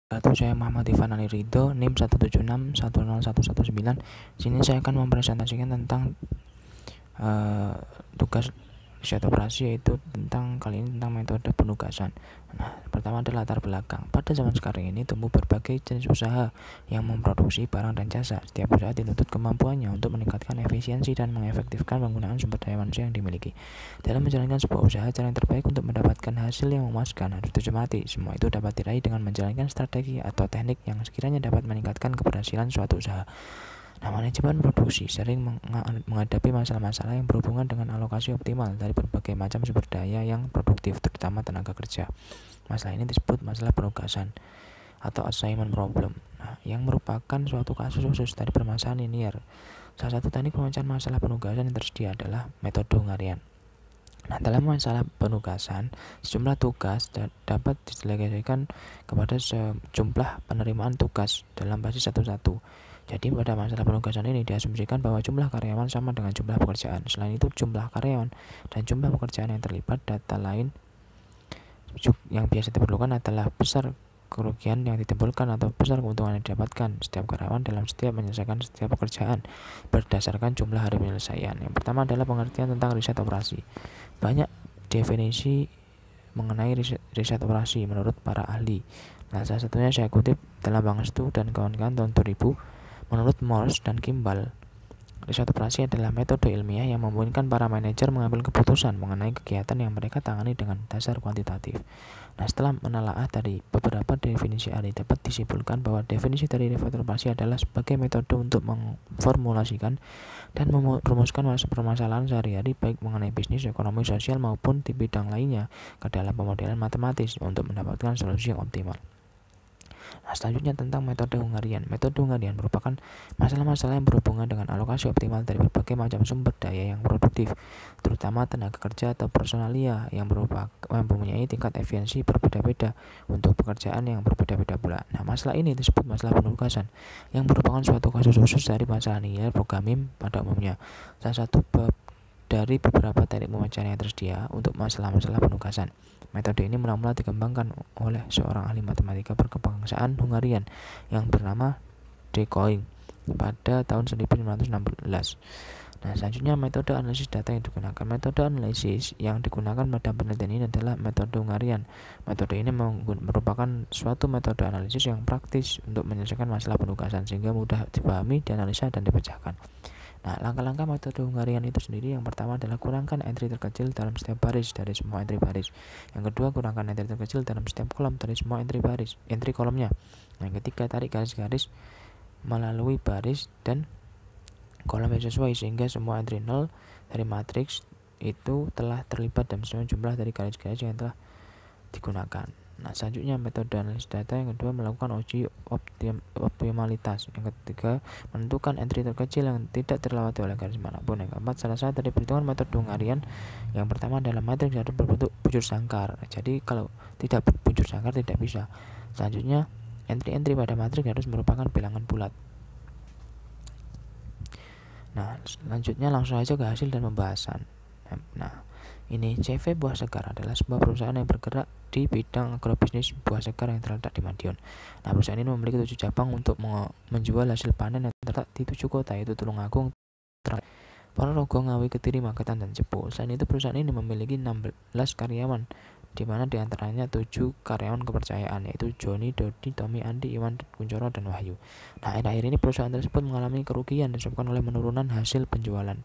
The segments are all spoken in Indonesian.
Saya Muhammad Ivan Ali Ridho, NIM 176101119. Sini saya akan mempresentasikan tentang tugas riset operasi, yaitu kali ini tentang metode penugasan. Nah, pertama adalah latar belakang. Pada zaman sekarang ini tumbuh berbagai jenis usaha yang memproduksi barang dan jasa. Setiap usaha dituntut kemampuannya untuk meningkatkan efisiensi dan mengefektifkan penggunaan sumber daya manusia yang dimiliki. Dalam menjalankan sebuah usaha, cara yang terbaik untuk mendapatkan hasil yang memuaskan harus dicermati. Semua itu dapat diraih dengan menjalankan strategi atau teknik yang sekiranya dapat meningkatkan keberhasilan suatu usaha. Nah, manajemen produksi sering menghadapi masalah-masalah yang berhubungan dengan alokasi optimal dari berbagai macam sumber daya yang produktif, terutama tenaga kerja. Masalah ini disebut masalah penugasan atau assignment problem, yang merupakan suatu kasus khusus dari permasalahan linear. Salah satu teknik pemecahan masalah penugasan yang tersedia adalah metode Hungarian. Nah, dalam masalah penugasan, sejumlah tugas dapat didelegasikan kepada sejumlah penerimaan tugas dalam basis satu-satu. Jadi pada masalah penugasan ini diasumsikan bahwa jumlah karyawan sama dengan jumlah pekerjaan. Selain itu, jumlah karyawan dan jumlah pekerjaan yang terlibat, data lain yang biasa diperlukan adalah besar kerugian yang ditimbulkan atau besar keuntungan yang didapatkan setiap karyawan dalam setiap menyelesaikan setiap pekerjaan berdasarkan jumlah hari penyelesaian. Yang pertama adalah pengertian tentang riset operasi. Banyak definisi mengenai riset operasi menurut para ahli. Nah, salah satunya saya kutip dalam Bangestu dan kawan-kawan tahun 2000. Menurut Morse dan Kimball, riset operasi adalah metode ilmiah yang memungkinkan para manajer mengambil keputusan mengenai kegiatan yang mereka tangani dengan dasar kuantitatif. Nah, setelah menelaah dari beberapa definisi ahli, dapat disimpulkan bahwa definisi dari riset operasi adalah sebagai metode untuk memformulasikan dan merumuskan permasalahan sehari-hari baik mengenai bisnis, ekonomi, sosial maupun di bidang lainnya ke dalam pemodelan matematis untuk mendapatkan solusi yang optimal. Nah, selanjutnya tentang metode Hungarian. Metode Hungarian merupakan masalah-masalah yang berhubungan dengan alokasi optimal dari berbagai macam sumber daya yang produktif, terutama tenaga kerja atau personalia yang mempunyai tingkat efisiensi berbeda-beda untuk pekerjaan yang berbeda-beda pula. Nah, masalah ini disebut masalah penugasan, yang merupakan suatu kasus khusus dari masalah linear programming pada umumnya. Salah satu dari beberapa teknik pemecahan yang tersedia untuk masalah-masalah penugasan. Metode ini mula-mula dikembangkan oleh seorang ahli matematika berkebangsaan Hungarian yang bernama De Koning pada tahun 1916. Nah, selanjutnya metode analisis data yang digunakan. Metode analisis yang digunakan pada penelitian ini adalah metode Hungarian. Metode ini merupakan suatu metode analisis yang praktis untuk menyelesaikan masalah penugasan sehingga mudah dipahami, dianalisa, dan dipecahkan. Nah, langkah-langkah metode Hungarian itu sendiri, yang pertama adalah kurangkan entry terkecil dalam setiap baris dari semua entry baris. Yang kedua, kurangkan entry terkecil dalam setiap kolom dari semua entry kolomnya. Yang ketiga, tarik garis-garis melalui baris dan kolom yang sesuai sehingga semua entry 0 dari matriks itu telah terlibat dalam semua jumlah dari garis-garis yang telah digunakan. Nah, selanjutnya metode analisis data yang kedua melakukan uji optimalitas. Yang ketiga, menentukan entry terkecil yang tidak terlewati oleh garis manapun. Yang keempat, salah satu dari perhitungan metode Hungarian yang pertama adalah matriks harus berbentuk bujur sangkar. Jadi kalau tidak bujur sangkar tidak bisa. Selanjutnya, entry-entry pada matriks harus merupakan bilangan bulat. Nah, selanjutnya langsung saja ke hasil dan pembahasan. Nah, ini CV Buah Segar adalah sebuah perusahaan yang bergerak di bidang agrobisnis buah segar yang terletak di Madiun. Nah, perusahaan ini memiliki 7 cabang untuk menjual hasil panen yang terletak di 7 kota, yaitu Tulungagung, Ponorogo, Ngawi, Kediri, Magetan, dan Cepu. Selain itu, perusahaan ini memiliki 16 karyawan, di mana diantaranya 7 karyawan kepercayaan, yaitu Joni, Dodi, Tommy, Andi, Iwan, Kuncoro, dan Wahyu. Nah, akhir-akhir ini perusahaan tersebut mengalami kerugian disebabkan oleh penurunan hasil penjualan.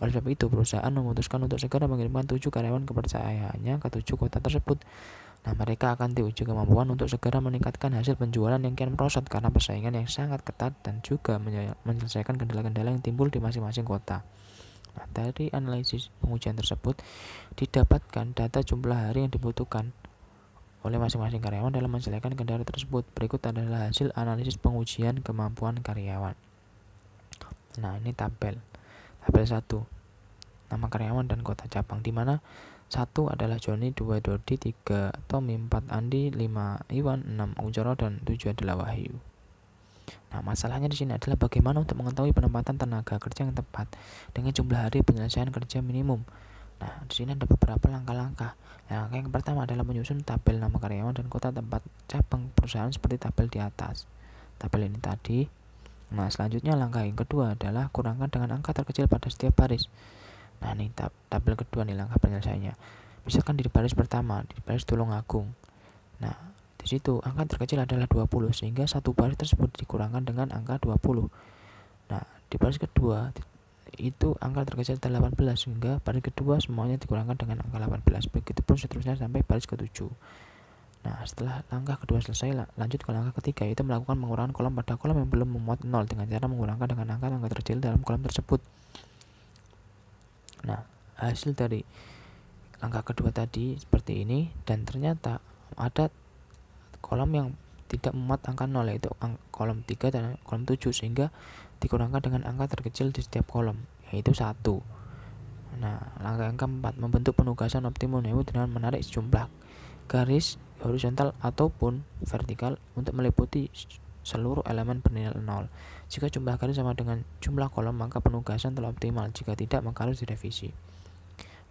Oleh sebab itu, perusahaan memutuskan untuk segera mengirimkan 7 karyawan kepercayaannya ke 7 kota tersebut. Nah, mereka akan diuji kemampuan untuk segera meningkatkan hasil penjualan yang kian merosot karena persaingan yang sangat ketat dan juga menyelesaikan kendala-kendala yang timbul di masing-masing kota. Nah, dari analisis pengujian tersebut didapatkan data jumlah hari yang dibutuhkan oleh masing-masing karyawan dalam menyelesaikan kendala tersebut. Berikut adalah hasil analisis pengujian kemampuan karyawan. Nah, ini tabel 1, nama karyawan dan kota cabang, di mana 1 adalah Joni, 2 Dodi, 3 Tommy, 4 Andi, 5 Iwan, 6 Kuncoro, dan 7 adalah Wahyu. Nah, masalahnya di sini adalah bagaimana untuk mengetahui penempatan tenaga kerja yang tepat dengan jumlah hari penyelesaian kerja minimum. Nah, di sini ada beberapa langkah-langkah. Langkah yang pertama adalah menyusun tabel nama karyawan dan kota tempat cabang perusahaan seperti tabel di atas. Tabel ini tadi. Nah, selanjutnya langkah yang kedua adalah kurangkan dengan angka terkecil pada setiap baris. Nah, ini tabel kedua nih langkah penyelesaiannya. Misalkan di baris pertama, di baris Tulungagung. Nah, di situ angka terkecil adalah 20 sehingga satu baris tersebut dikurangkan dengan angka 20. Nah, di baris kedua itu angka terkecil adalah 18 sehingga baris kedua semuanya dikurangkan dengan angka 18. Begitupun seterusnya sampai baris ke-7. Nah, setelah langkah kedua selesai, lanjut ke langkah ketiga, yaitu melakukan pengurangan kolom pada kolom yang belum memuat 0 dengan cara mengurangkan dengan angka terkecil dalam kolom tersebut. Nah, hasil dari langkah kedua tadi seperti ini, dan ternyata ada kolom yang tidak memuat angka 0, yaitu kolom 3 dan kolom 7, sehingga dikurangkan dengan angka terkecil di setiap kolom, yaitu 1. Nah, langkah yang keempat, membentuk penugasan optimum, yaitu dengan menarik sejumlah garis horizontal ataupun vertikal untuk meliputi seluruh elemen bernilai 0. Jika jumlah garis sama dengan jumlah kolom, maka penugasan telah optimal. Jika tidak, maka harus direvisi.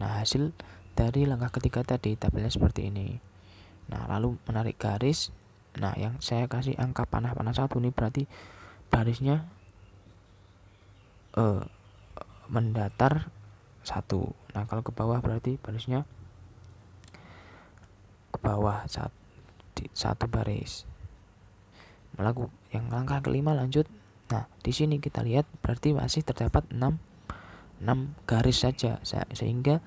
Nah, hasil dari langkah ketiga tadi tabelnya seperti ini. Nah, lalu menarik garis. Nah, yang saya kasih angka panah 1 ini berarti barisnya mendatar 1. Nah, kalau ke bawah berarti barisnya ke bawah 1 baris. Yang langkah kelima lanjut. Nah, di sini kita lihat berarti masih terdapat 6 garis saja sehingga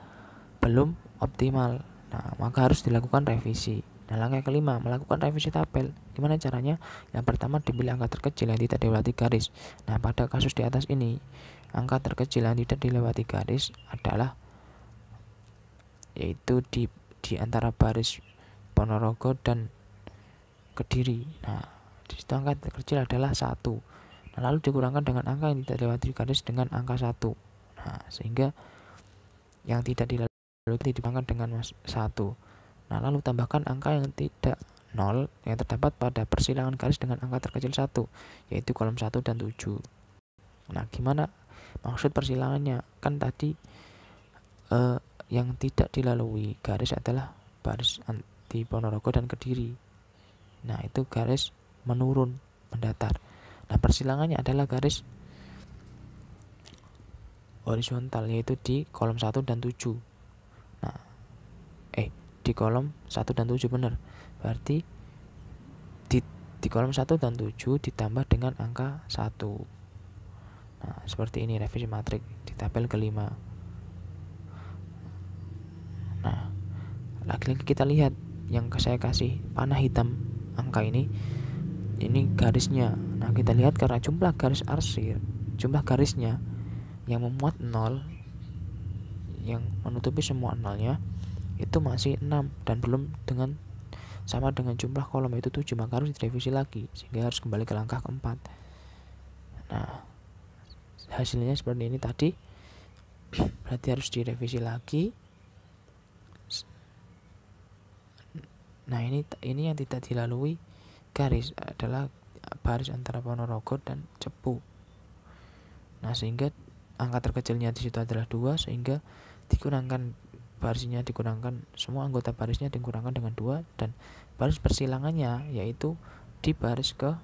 belum optimal. Nah, maka harus dilakukan revisi. Nah, langkah kelima, melakukan revisi tabel. Gimana caranya? Yang pertama, dipilih angka terkecil yang tidak dilewati garis. Nah, pada kasus di atas ini, angka terkecil yang tidak dilewati garis adalah yaitu di antara baris Ponorogo dan Kediri. Nah, di situ angka terkecil adalah 1. Nah, lalu dikurangkan dengan angka yang tidak dilewati garis dengan angka 1. Nah, sehingga yang tidak dilewati dikurangkan dengan 1. Nah, lalu tambahkan angka yang tidak 0 yang terdapat pada persilangan garis dengan angka terkecil 1, yaitu kolom 1 dan 7. Nah, gimana maksud persilangannya? Kan tadi yang tidak dilalui garis adalah baris di Ponorogo dan Kediri. Nah, itu garis menurun, mendatar. Nah, persilangannya adalah garis horizontal, yaitu di kolom 1 dan 7. Nah, di kolom 1 dan 7 benar. Berarti di kolom 1 dan 7 ditambah dengan angka 1. Nah, seperti ini revisi matrik di tabel kelima. Nah, lagi-lagi kita lihat yang saya kasih panah hitam angka ini garisnya. Nah, kita lihat karena jumlah garis arsir, jumlah garisnya yang memuat 0, yang menutupi semua 0-nya itu masih 6 dan belum sama dengan jumlah kolom itu 7, maka harus direvisi lagi sehingga harus kembali ke langkah keempat. Nah, hasilnya seperti ini tadi. Berarti harus direvisi lagi. Nah, ini yang tidak dilalui garis adalah baris antara Ponorogo dan Cepu. Nah, sehingga angka terkecilnya di situ adalah 2, sehingga dikurangkan semua anggota barisnya dikurangkan dengan 2, dan baris persilangannya yaitu di baris ke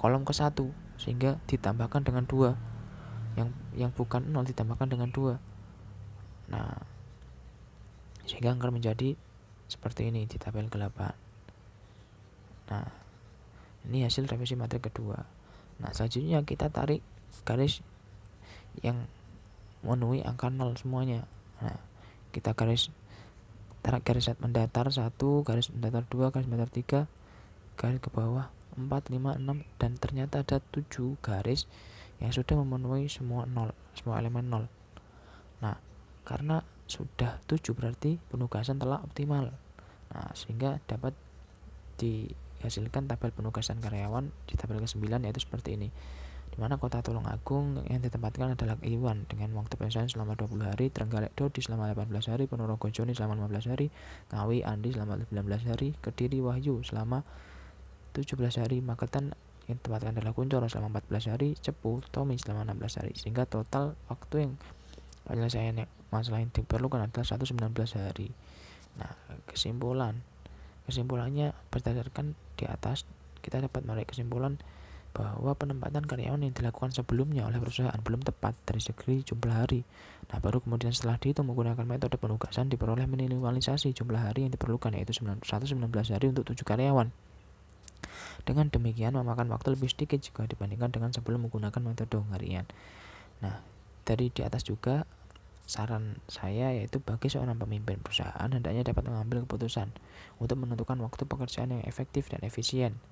kolom ke-1 sehingga ditambahkan dengan 2, yang bukan 0 ditambahkan dengan 2. Nah, sehingga angka menjadi seperti ini di tabel ke-8. Nah, ini hasil revisi matrik kedua. Nah, selanjutnya kita tarik garis yang memenuhi angka 0 semuanya. Nah, kita tarik garis mendatar 1, garis mendatar 2, garis mendatar 3, garis ke bawah 4, 5, 6, dan ternyata ada 7 garis yang sudah memenuhi semua elemen 0. Nah, karena sudah 7 berarti penugasan telah optimal. Nah, sehingga dapat dihasilkan tabel penugasan karyawan di tabel ke-9, yaitu seperti ini. Di mana kota Tulungagung yang ditempatkan adalah Iwan dengan waktu penyelesaian selama 20 hari, Trenggalek Dodi selama 18 hari, Ponorogo Joni selama 15 hari, Ngawi Andi selama 19 hari, Kediri Wahyu selama 17 hari, Magetan yang ditempatkan adalah Kuncoro selama 14 hari, Cepu Tommy selama 16 hari, sehingga total waktu yang penyelesaian masalah yang diperlukan adalah 19 hari. Nah, kesimpulannya berdasarkan di atas kita dapat menarik kesimpulan bahwa penempatan karyawan yang dilakukan sebelumnya oleh perusahaan belum tepat dari segi jumlah hari. Nah, baru kemudian setelah dihitung menggunakan metode penugasan diperoleh minimalisasi jumlah hari yang diperlukan, yaitu 119 hari untuk 7 karyawan. Dengan demikian memakan waktu lebih sedikit jika dibandingkan dengan sebelum menggunakan metode harian. Nah, dari di atas juga saran saya yaitu bagi seorang pemimpin perusahaan hendaknya dapat mengambil keputusan untuk menentukan waktu pekerjaan yang efektif dan efisien,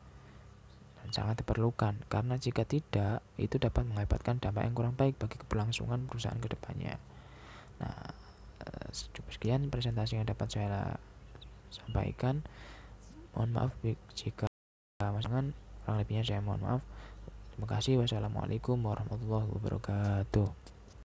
dan sangat diperlukan karena jika tidak itu dapat mengakibatkan dampak yang kurang baik bagi keberlangsungan perusahaan ke depannya. Nah, sekian presentasi yang dapat saya sampaikan. Mohon maaf jika kurang lebihnya saya mohon maaf. Terima kasih. Wassalamualaikum warahmatullahi wabarakatuh.